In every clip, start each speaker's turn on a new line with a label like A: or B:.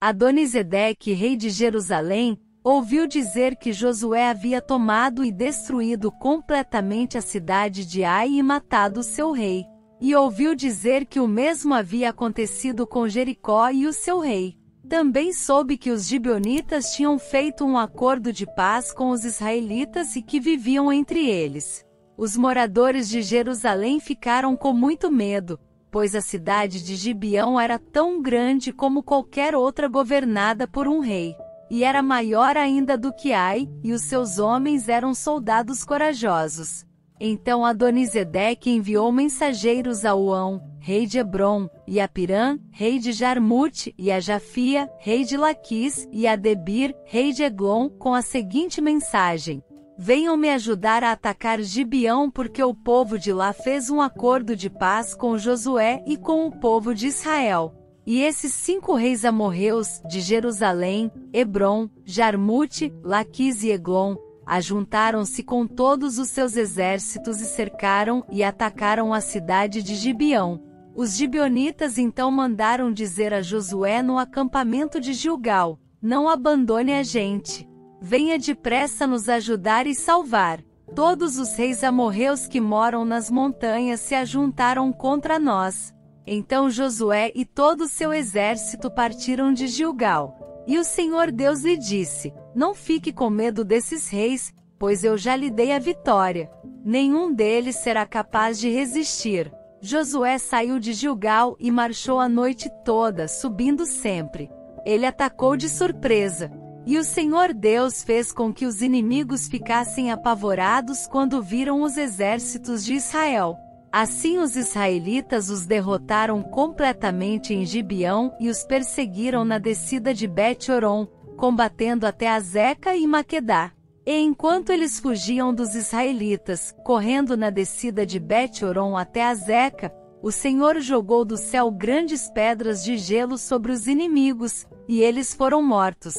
A: Adonisedeque, rei de Jerusalém, ouviu dizer que Josué havia tomado e destruído completamente a cidade de Ai e matado seu rei. E ouviu dizer que o mesmo havia acontecido com Jericó e o seu rei. Também soube que os gibeonitas tinham feito um acordo de paz com os israelitas e que viviam entre eles. Os moradores de Jerusalém ficaram com muito medo, pois a cidade de Gibeão era tão grande como qualquer outra governada por um rei. E era maior ainda do que Ai, e os seus homens eram soldados corajosos. Então Adonisedeque enviou mensageiros a Uão, rei de Hebrom, e a Pirã, rei de Jarmute, e a Jafia, rei de Laquis, e a Debir, rei de Eglon, com a seguinte mensagem: venham me ajudar a atacar Gibeão, porque o povo de lá fez um acordo de paz com Josué e com o povo de Israel. E esses 5 reis amorreus, de Jerusalém, Hebrom, Jarmute, Laquis e Eglon, ajuntaram-se com todos os seus exércitos e cercaram e atacaram a cidade de Gibeão. Os gibeonitas então mandaram dizer a Josué no acampamento de Gilgal: não abandone a gente. Venha depressa nos ajudar e salvar. Todos os reis amorreus que moram nas montanhas se ajuntaram contra nós. Então Josué e todo o seu exército partiram de Gilgal. E o Senhor Deus lhe disse: não fique com medo desses reis, pois eu já lhe dei a vitória. Nenhum deles será capaz de resistir. Josué saiu de Gilgal e marchou a noite toda, subindo sempre. Ele atacou de surpresa. E o Senhor Deus fez com que os inimigos ficassem apavorados quando viram os exércitos de Israel. Assim os israelitas os derrotaram completamente em Gibeão e os perseguiram na descida de Bet-Horon, combatendo até Azeca e Maquedá. E enquanto eles fugiam dos israelitas, correndo na descida de Bet-Horon até Azeca, o Senhor jogou do céu grandes pedras de gelo sobre os inimigos, e eles foram mortos.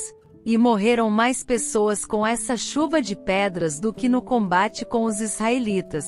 A: E morreram mais pessoas com essa chuva de pedras do que no combate com os israelitas.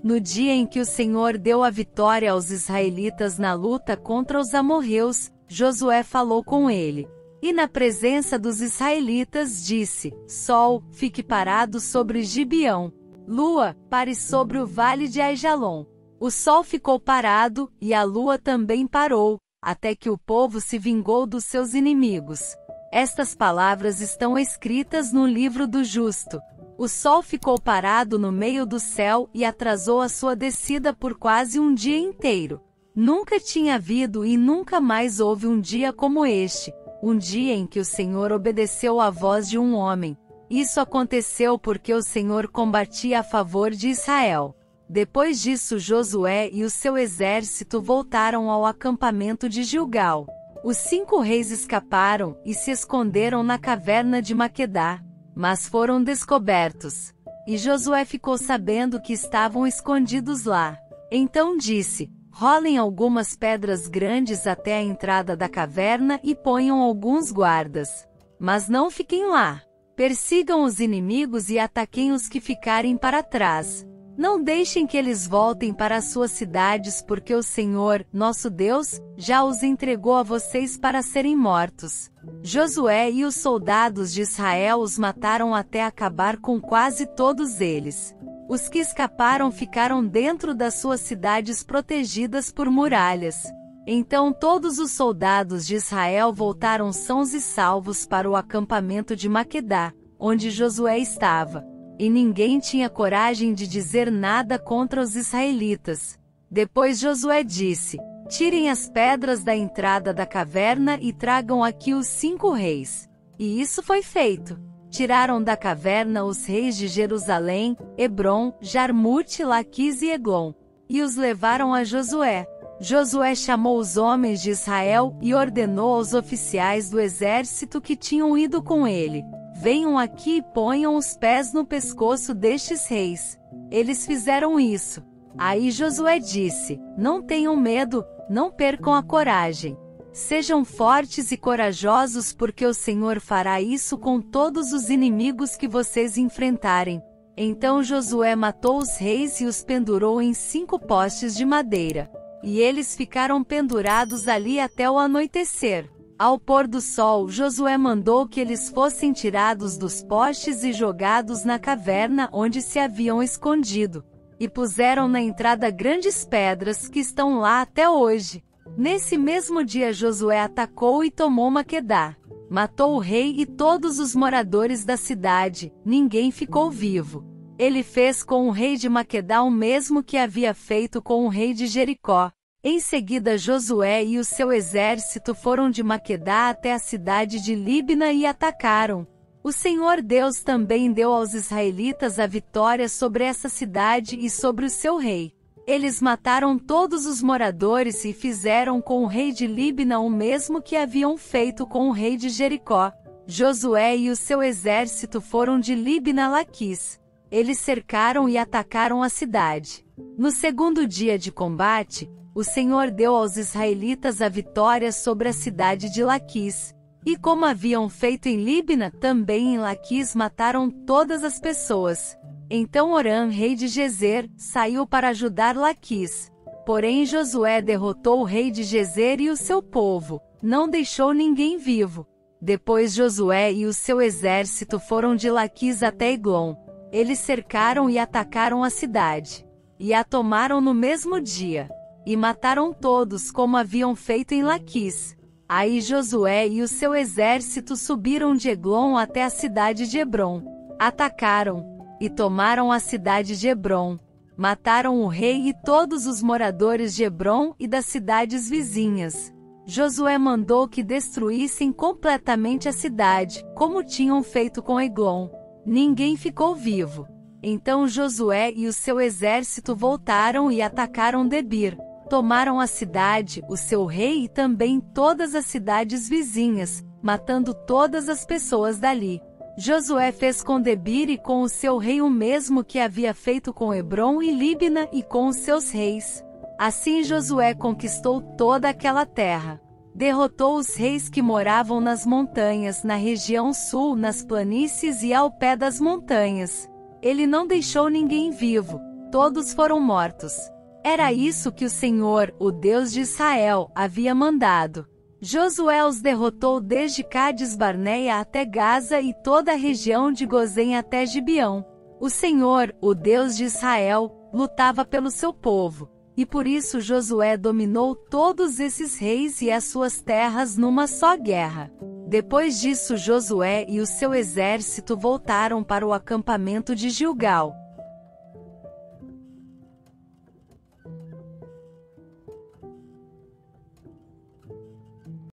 A: No dia em que o Senhor deu a vitória aos israelitas na luta contra os amorreus, Josué falou com ele. E na presença dos israelitas disse: Sol, fique parado sobre Gibeão. Lua, pare sobre o vale de Aijalon. O sol ficou parado, e a lua também parou, até que o povo se vingou dos seus inimigos. Estas palavras estão escritas no livro do justo. O sol ficou parado no meio do céu e atrasou a sua descida por quase um dia inteiro. Nunca tinha havido e nunca mais houve um dia como este, um dia em que o Senhor obedeceu à voz de um homem. Isso aconteceu porque o Senhor combatia a favor de Israel. Depois disso, Josué e o seu exército voltaram ao acampamento de Gilgal. Os 5 reis escaparam e se esconderam na caverna de Maquedá, mas foram descobertos. E Josué ficou sabendo que estavam escondidos lá. Então disse: rolem algumas pedras grandes até a entrada da caverna e ponham alguns guardas. Mas não fiquem lá. Persigam os inimigos e ataquem os que ficarem para trás. Não deixem que eles voltem para as suas cidades, porque o Senhor, nosso Deus, já os entregou a vocês para serem mortos. Josué e os soldados de Israel os mataram até acabar com quase todos eles. Os que escaparam ficaram dentro das suas cidades protegidas por muralhas. Então todos os soldados de Israel voltaram sãos e salvos para o acampamento de Maquedá, onde Josué estava. E ninguém tinha coragem de dizer nada contra os israelitas. Depois Josué disse: tirem as pedras da entrada da caverna e tragam aqui os 5 reis. E isso foi feito. Tiraram da caverna os reis de Jerusalém, Hebrom, Jarmute, Laquis e Eglon. E os levaram a Josué. Josué chamou os homens de Israel e ordenou aos oficiais do exército que tinham ido com ele: venham aqui e ponham os pés no pescoço destes reis. Eles fizeram isso. Aí Josué disse: não tenham medo, não percam a coragem. Sejam fortes e corajosos, porque o Senhor fará isso com todos os inimigos que vocês enfrentarem. Então Josué matou os reis e os pendurou em 5 postes de madeira. E eles ficaram pendurados ali até o anoitecer. Ao pôr do sol, Josué mandou que eles fossem tirados dos postes e jogados na caverna onde se haviam escondido. E puseram na entrada grandes pedras que estão lá até hoje. Nesse mesmo dia Josué atacou e tomou Maquedá. Matou o rei e todos os moradores da cidade, ninguém ficou vivo. Ele fez com o rei de Maquedá o mesmo que havia feito com o rei de Jericó. Em seguida Josué e o seu exército foram de Maquedá até a cidade de Líbina e atacaram. O Senhor Deus também deu aos israelitas a vitória sobre essa cidade e sobre o seu rei. Eles mataram todos os moradores e fizeram com o rei de Líbina o mesmo que haviam feito com o rei de Jericó. Josué e o seu exército foram de Líbina a Laquis. Eles cercaram e atacaram a cidade. No segundo dia de combate, o Senhor deu aos israelitas a vitória sobre a cidade de Laquis. E como haviam feito em Líbina, também em Laquis mataram todas as pessoas. Então Orã, rei de Gezer, saiu para ajudar Laquis. Porém Josué derrotou o rei de Gezer e o seu povo, não deixou ninguém vivo. Depois Josué e o seu exército foram de Laquis até Eglon. Eles cercaram e atacaram a cidade. E a tomaram no mesmo dia. E mataram todos como haviam feito em Laquis. Aí Josué e o seu exército subiram de Eglon até a cidade de Hebrom. Atacaram e tomaram a cidade de Hebrom. Mataram o rei e todos os moradores de Hebrom e das cidades vizinhas. Josué mandou que destruíssem completamente a cidade, como tinham feito com Eglon. Ninguém ficou vivo. Então Josué e o seu exército voltaram e atacaram Debir. Tomaram a cidade, o seu rei e também todas as cidades vizinhas, matando todas as pessoas dali. Josué fez com Debir e com o seu rei o mesmo que havia feito com Hebrom e Líbina e com os seus reis. Assim Josué conquistou toda aquela terra. Derrotou os reis que moravam nas montanhas, na região sul, nas planícies e ao pé das montanhas. Ele não deixou ninguém vivo, todos foram mortos. Era isso que o Senhor, o Deus de Israel, havia mandado. Josué os derrotou desde Cades-Barneia até Gaza e toda a região de Gozém até Gibeão. O Senhor, o Deus de Israel, lutava pelo seu povo, e por isso Josué dominou todos esses reis e as suas terras numa só guerra. Depois disso Josué e o seu exército voltaram para o acampamento de Gilgal.